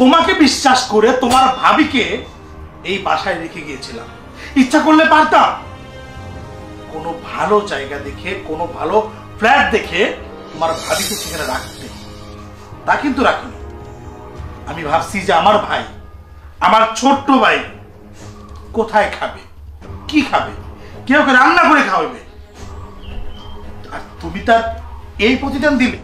তোমাকে বিশ্বাস করে তোমার ভাবিকে এই বাসায় রেখে গিয়েছিলাম। ইচ্ছা করলে পারতাম কোনো ভালো জায়গা দেখে, কোনো ভালো ফ্ল্যাট দেখে তোমার ভাবিকে সেখানে রাখতে, তা কিন্তু রাখিনি। আমি ভাবছি যে আমার ভাই, আমার ছোট্ট ভাই কোথায় খাবে, কি খাবে, কেউ কে রান্না করে খাওয়াবে, আর তুমি তার এই প্রতিদান দিলে।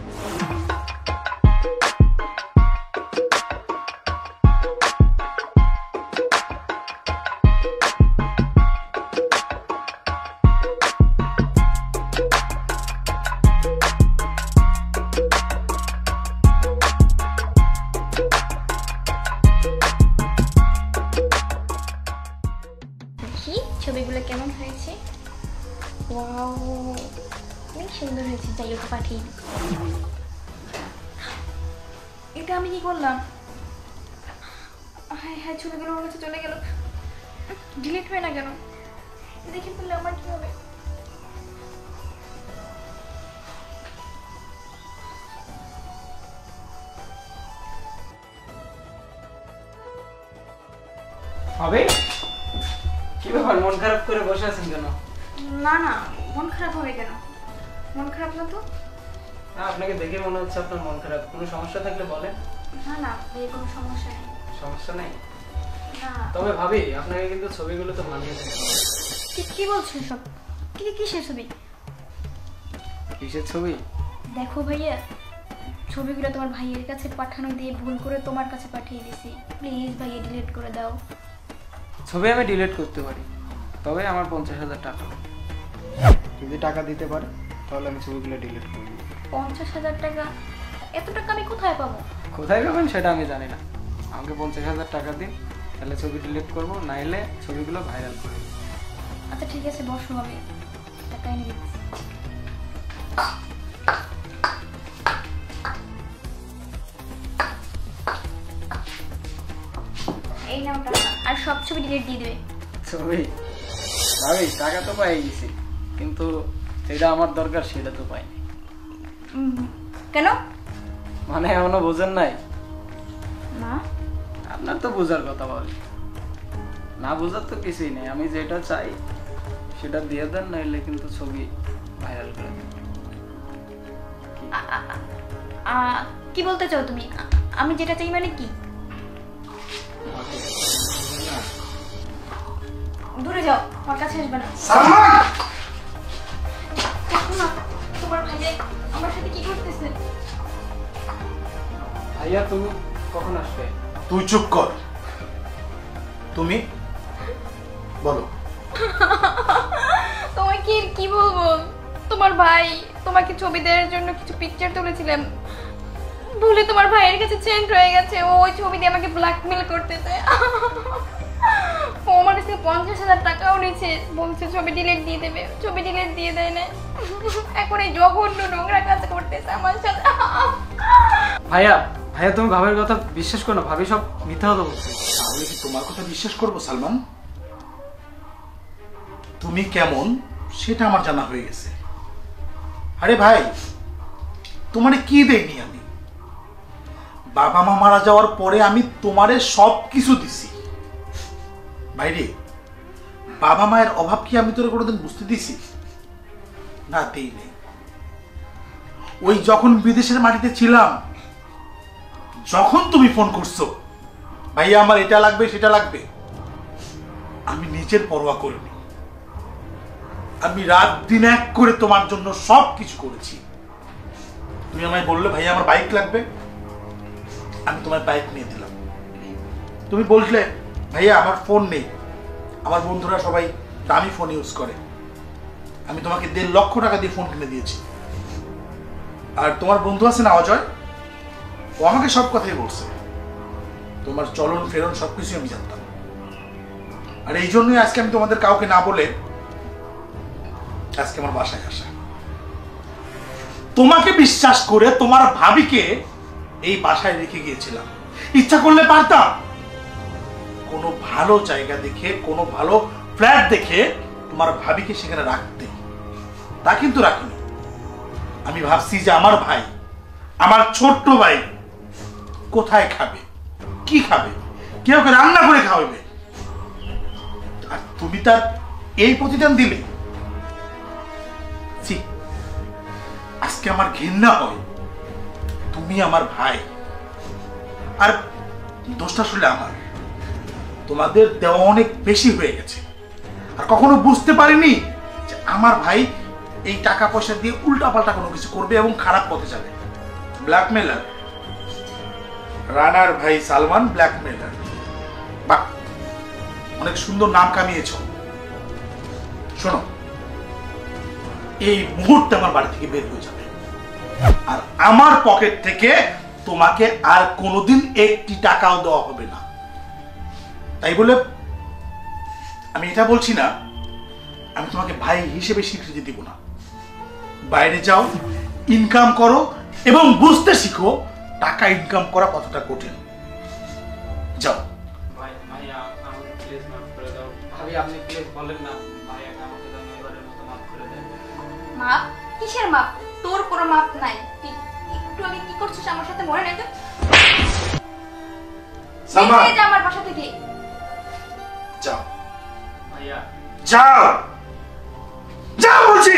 ছবিগুলো কেমন হয়েছে? ওয়াও, অনেক সুন্দর হয়েছে। যাই হোক, পাঠিয়ে এটা আমি কি করলাম? হ্যাঁ হ্যাঁ, ছবিগুলো আমার কাছে চলে গেল, ডিলিট হয় না কেন? দেখে ফেললে আমার কি হবে? হবে কি ব্যাপার, মন খারাপ করে বসে আছেন কেন? না না, মন খারাপ হবে কেন? মন খারাপ না তো। না, আপনাকে দেখে মনে হচ্ছে আপনার মন খারাপ। কোনো সমস্যা থাকলে বলেন। না না ভাই, কোনো সমস্যা নেই। সমস্যা নেই? না। তবে ভাবি, আপনাকে কিন্তু ছবিগুলো তো মানিয়েছে। কি বলছো সব? কিসের ছবি? কিসের ছবি? দেখো ভাইয়া, ছবিগুলো তোমার ভাইয়ের কাছে পাঠানো দিয়ে ভুল করে তোমার কাছে পাঠিয়ে দিয়েছি। প্লিজ ভাইয়া, ডিলিট করে দাও। ছবি আমি ডিলিট করতে পারি, তবে আমার 50,000 টাকা। যদি টাকা দিতে পারে তাহলে আমি ছবিগুলো ডিলিট করব। 50,000 টাকা? এত টাকা আমি কোথায় পাবো? কোথায় পাবেন সেটা আমি জানি না। আমাকে 50,000 টাকা দিন, তাহলে ছবি ডিলিট করবো, নাইলে ছবিগুলো ভাইরাল করে। আচ্ছা ঠিক আছে, বসো, আমি টাকা এনে দিচ্ছি। এই নাও টাকা, আর সব ছবি ডিলিট দিয়ে দেবে। ছবি ভাবি, টাকা তো পাই গেছি, কিন্তু যেটা আমার দরকার সেটা তো পাইনি। কেন? মানে এখনো বোঝেন নাই? না, আপনার তো বোঝার কথা বলে, না বোঝার তো কিছুই নেই। আমি যেটা চাই সেটা দিয়ে দেন, নাইলে কিন্তু ছবি ভাইরাল করে দেন। কি বলতে চাও তুমি? আমি যেটা চাই মানে কি? দূরে যাও, আমার কাছে আসবে না। তোমার ভাই আমার সাথে কি করতেছে? ভাইয়া, তুমি কখন আসবে? তুই চুপ কর। তুমি বলো। তোমাকে কি বলবো? তোমার ভাই তোমাকে ছবি দেওয়ার জন্য কিছু পিকচার তুলেছিলাম, ভুলে তোমার ভাইয়ের কাছে চেঞ্জ হয়ে গেছে। ও ওই ছবি দিয়ে আমাকে ব্ল্যাকমেল করতেছে। ও আমার কাছে 50,000 টাকাও নিয়েছে, বলছে ছবি ডিলিট দিয়ে দেবে। ছবি ডিলিট দিয়ে দেয় না, এখন এই জঘন্য নোংরা কাজ করতেছে আমার সাথে। ভাইয়া, ভাইয়া তুমি ভাবের কথা বিশ্বাস করো না, ভাবি সব মিথ্যা কথা বলছে। তাহলে কি তোমার কথা বিশ্বাস করবো সালমান? তুমি কেমন সেটা আমার জানা হয়ে গেছে। আরে ভাই, তোমারে কি দেইনি আমি? বাবা মা মারা যাওয়ার পরে আমি তোমারে সব কিছু দিছি। ভাইরে, বাবা মায়ের অভাব কি আমি তোরে কোনোদিন বুঝতে দিছি? না, দেই নেই। ওই যখন বিদেশের মাটিতে ছিলাম, যখন তুমি ফোন করছো ভাইয়া আমার এটা লাগবে সেটা লাগবে, আমি নিজের পরোয়া করিনি। আমি রাত দিন এক করে তোমার জন্য সব কিছু করেছি। তুমি আমায় বললে ভাইয়া আমার বাইক লাগবে, আমি তোমার বাইক নিয়ে দিলাম। তুমি বললে ভাইয়া আমার ফোন নেই, আমার বন্ধুরা সবাই দামি ফোন ইউজ করে, আমি তোমাকে 1.5 লক্ষ টাকা দিয়ে ফোন কিনে দিয়েছি। আর তোমার বন্ধু আছে না অজয়, ও আমাকে সব কথাই বলছে। তোমার চলন ফেরন সবকিছু আমি জানতাম। আর এই জন্যই আজকে আমি তোমাদের কাউকে না বলে আজকে আমার বাসায় আসা। তোমাকে বিশ্বাস করে তোমার ভাবিকে এই বাসায় রেখে গিয়েছিলাম। ইচ্ছা করলে পারতাম কোনো ভালো জায়গা দেখে, কোনো ভালো ফ্ল্যাট দেখে তোমার ভাবিকে সেখানে রাখতে, তা কিন্তু রাখিনি। আমি ভাবছি যে আমার ভাই, আমার ছোট্ট ভাই কোথায় খাবে, কি খাবে, কেউ ওকে রান্না করে খাওয়াবে, আর তুমি তার এই প্রতিদান দিলে। ছি, আজকে আমার ঘৃণা হয়। তুমি আমার ভাই, আর দোষটা আসলে আমার। তোমাদের দেওয়া অনেক বেশি হয়ে গেছে, আর কখনো বুঝতে পারিনি যে আমার ভাই এই টাকা পয়সা দিয়ে উল্টাপাল্টা কোনো কিছু করবে এবং খারাপ পথে যাবে। ব্ল্যাকমেলার, রানার ভাই সালমান ব্ল্যাকমেলার। বাহ, অনেক সুন্দর নাম কামিয়েছ। শোনো, এই মুহূর্তে আমার বাড়ি থেকে বের হয়ে যাবে, আর আমার পকেট থেকে তোমাকে আর কোনোদিন একটি টাকাও দেওয়া হবে না। তাই বলে আমি এটা বলছি না আমি তোমাকে ভাই হিসেবে স্বীকৃতি দিব না। বাইরে যাও, ইনকাম করো এবং বুঝতে শিখো টাকা ইনকাম করা কতটা কঠিন। যাও। ভাই ভাইয়া আমাকে প্লিজ মাফ করে দাও। ভাবি আপনি প্লিজ বলেন না ভাইয়াকে আমাকে যেন এবারের মতো মাফ করে দেন। মাপ? কিসের মাপ? তোর কোনো মাপ নাই। তুই একটু আগে কি করছিস আমার সাথে মনে নাই তো? সালমান, বেরিয়ে যা আমার বাসা থেকে। যাও ভাইয়া যাও যাও বলছি।